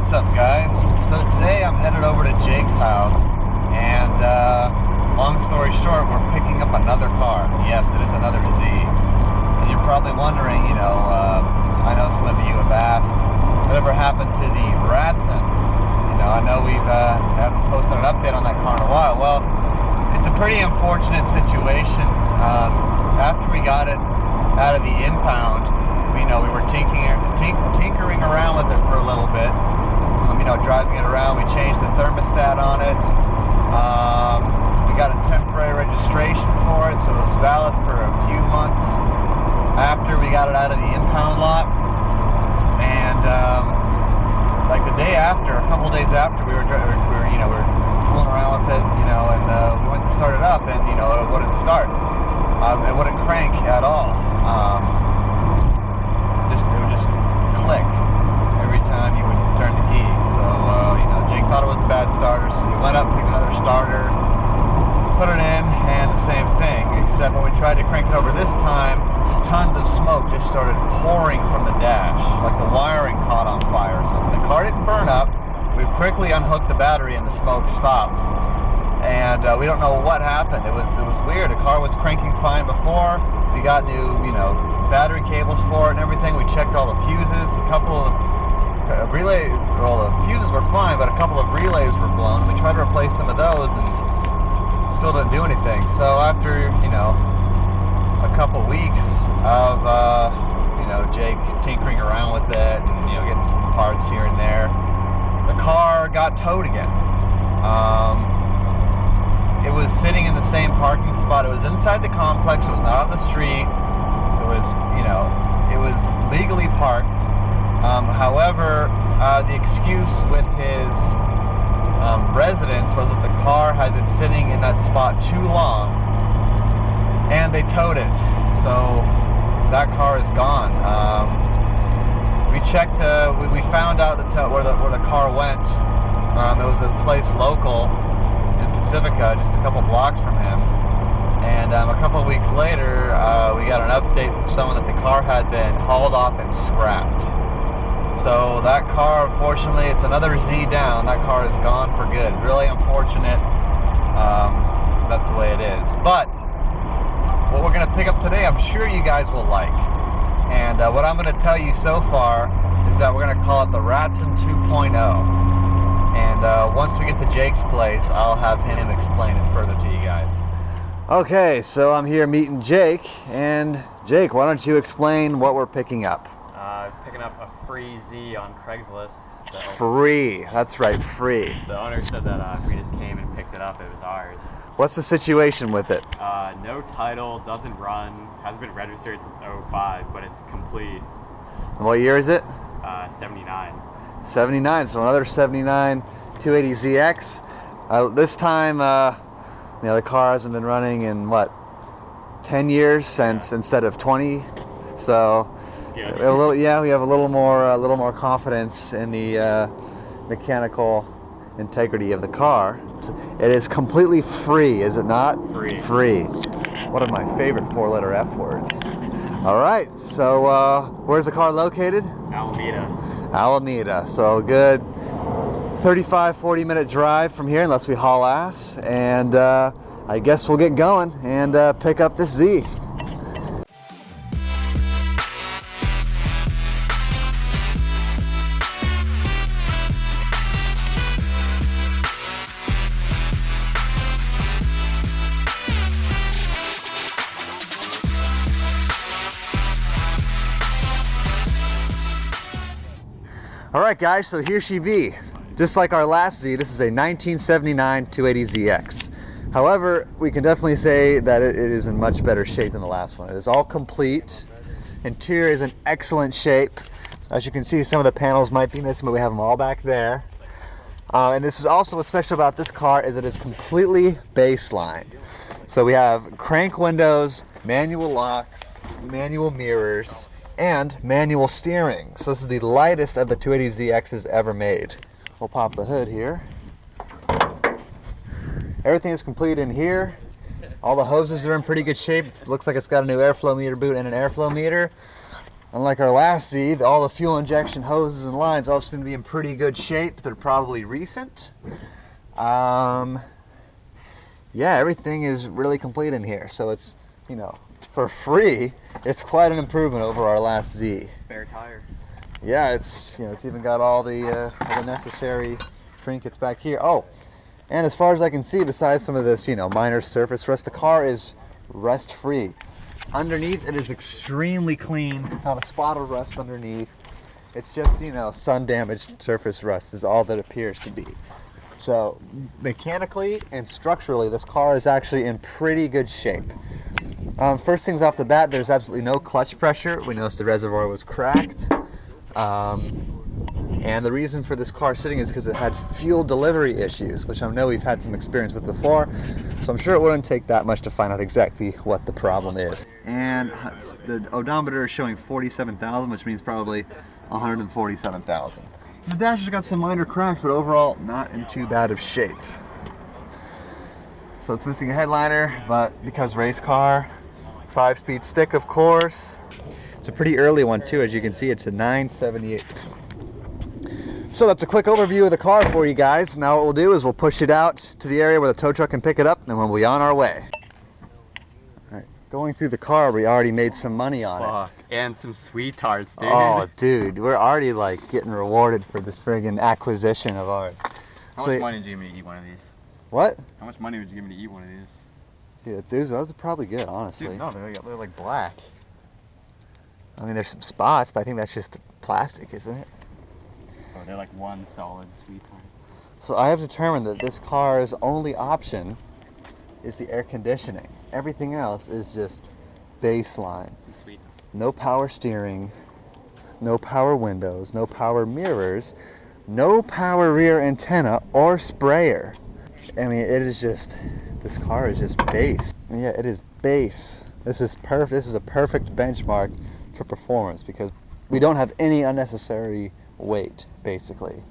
What's up, guys? So today I'm headed over to Jake's house, and long story short, we're picking up another car. Yes, it is another Z. And you're probably wondering, I know some of you have asked, whatever happened to the Ratsun? I know we've haven't posted an update on that car in a while. Well, it's a pretty unfortunate situation. After we got it out of the impound, we were tinkering around with it for a little bit. Driving it around, we changed the thermostat on it. We got a temporary registration for it, so it was valid for a few months after we got it out of the impound lot. And like the day after, a couple days after, we were fooling around with it, and we went to start it up, and it wouldn't start. It wouldn't crank at all. It would just click every time you would turn the key. So Jake thought it was a bad starter, so we went up, picked another starter, put it in, and the same thing, except when we tried to crank it over this time, tons of smoke just started pouring from the dash, like the wiring caught on fire or something. The car didn't burn up. We quickly unhooked the battery and the smoke stopped. And we don't know what happened. It was weird. The car was cranking fine before. We got new, battery cables for it and everything. We checked all the fuses. A couple of the fuses were fine, but a couple of relays were blown. We tried to replace some of those and still didn't do anything. So after, a couple weeks of, Jake tinkering around with it and, getting some parts here and there, the car got towed again. It was sitting in the same parking spot. It was inside the complex. It was not on the street. It was, it was legally parked. However, the excuse with his residence was that the car had been sitting in that spot too long, and they towed it. So that car is gone. We checked. We found out that where the car went. It was a place local in Pacifica, just a couple blocks from him. And a couple of weeks later, we got an update from someone that the car had been hauled off and scrapped. So that car, unfortunately, it's another Z down. That car is gone for good. Really unfortunate. That's the way it is. But what we're going to pick up today, I'm sure you guys will like. And what I'm going to tell you so far is that we're going to call it the Ratsun 2.0. And once we get to Jake's place, I'll have him explain it further to you guys. Okay, so I'm here meeting Jake. And Jake, why don't you explain what we're picking up? Picking up a free Z on Craigslist. So free, that's right, free. The owner said that if we just came and picked it up, it was ours. What's the situation with it? No title, doesn't run, hasn't been registered since 2005, but it's complete. And what year is it? 79. 79, so another 79 280ZX. This time, the car hasn't been running in, 10 years since instead of 20. So we have a little more confidence in the mechanical integrity of the car. It is completely free, is it not? Free. Free. One of my favorite four-letter F words. All right, so where's the car located? Alameda. So good 35-40 minute drive from here, unless we haul ass. And I guess we'll get going and pick up this Z. Alright guys, so here she be. Just like our last Z, this is a 1979 280ZX. However, we can definitely say that it is in much better shape than the last one. It is all complete. Interior is in excellent shape. As you can see, some of the panels might be missing, but we have them all back there. And this is also what's special about this car is it is completely baseline. So we have crank windows, manual locks, manual mirrors, and manual steering. So this is the lightest of the 280ZXs ever made. We'll pop the hood here. Everything is complete in here. All the hoses are in pretty good shape. It looks like it's got a new airflow meter boot and an airflow meter. Unlike our last Z, all the fuel injection hoses and lines all seem to be in pretty good shape. They're probably recent. Yeah, everything is really complete in here. So it's, you know, for free, it's quite an improvement over our last Z. Spare tire. Yeah, it's, you know, it's even got all the necessary trinkets back here. Oh, and as far as I can see, besides some of this, you know, minor surface rust, the car is rust-free. Underneath, it is extremely clean. Not a spot of rust underneath. It's just, you know, sun-damaged surface rust is all that appears to be. So, mechanically and structurally, this car is actually in pretty good shape. First things off the bat, there's absolutely no clutch pressure. We noticed the reservoir was cracked. And the reason for this car sitting is because it had fuel delivery issues, which I know we've had some experience with before. So I'm sure it wouldn't take that much to find out exactly what the problem is. And the odometer is showing 47,000, which means probably 147,000. The dash has got some minor cracks, but overall not in too bad of shape. So it's missing a headliner, but because race car, 5-speed stick, of course. It's a pretty early one too, as you can see. It's a 978. So that's a quick overview of the car for you guys. Now what we'll do is we'll push it out to the area where the tow truck can pick it up, and we'll be on our way. All right, going through the car, we already made some money on it. And some sweethearts, dude. Oh, dude, we're already like getting rewarded for this friggin' acquisition of ours. How much money did you give me to eat one of these? What? How much money would you give me to eat one of these? See, those are probably good, honestly. Dude, no, they're like black. I mean, there's some spots, but I think that's just plastic, isn't it? Oh, they're like one solid sweetheart. So I have determined that this car's only option is the air conditioning. Everything else is just baseline. Sweet. No power steering, no power windows, no power mirrors, no power rear antenna or sprayer. I mean, it is just, this car is just base. Yeah, it is base. This is perfect. This is a perfect benchmark for performance because we don't have any unnecessary weight, basically.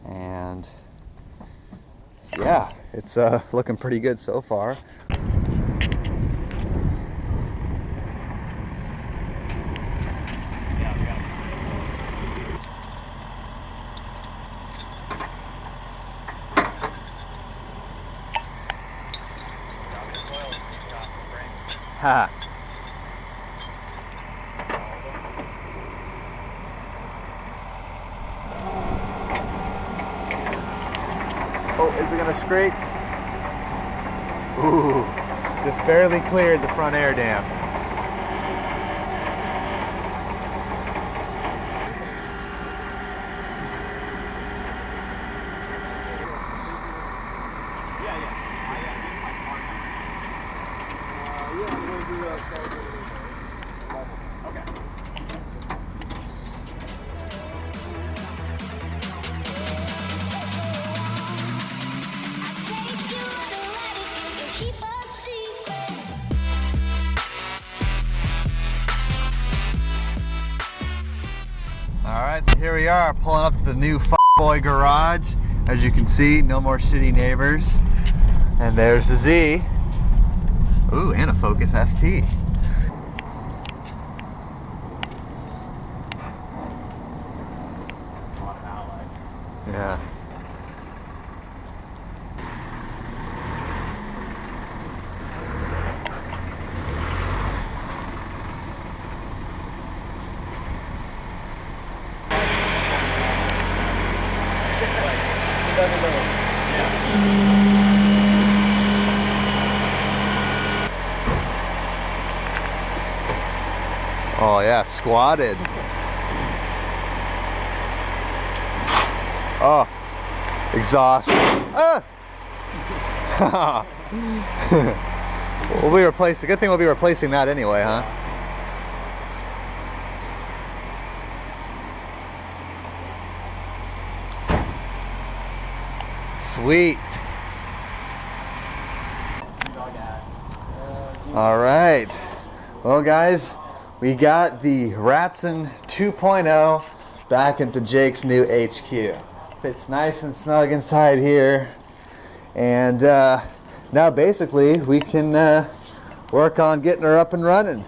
And yeah, it's looking pretty good so far. Ha. Oh, is it gonna scrape? Ooh, just barely cleared the front air dam. Alright, so here we are pulling up to the new boy garage. As you can see, no more shitty neighbors. And there's the Z. Ooh, and a Focus ST. Yeah. Oh yeah, squatted. Oh, exhaust. Ah! We'll be replacing. Good thing we'll be replacing that anyway, huh? Sweet. All right. Well, guys, we got the Ratsun 2.0 back into Jake's new HQ. Fits nice and snug inside here. And now basically we can work on getting her up and running.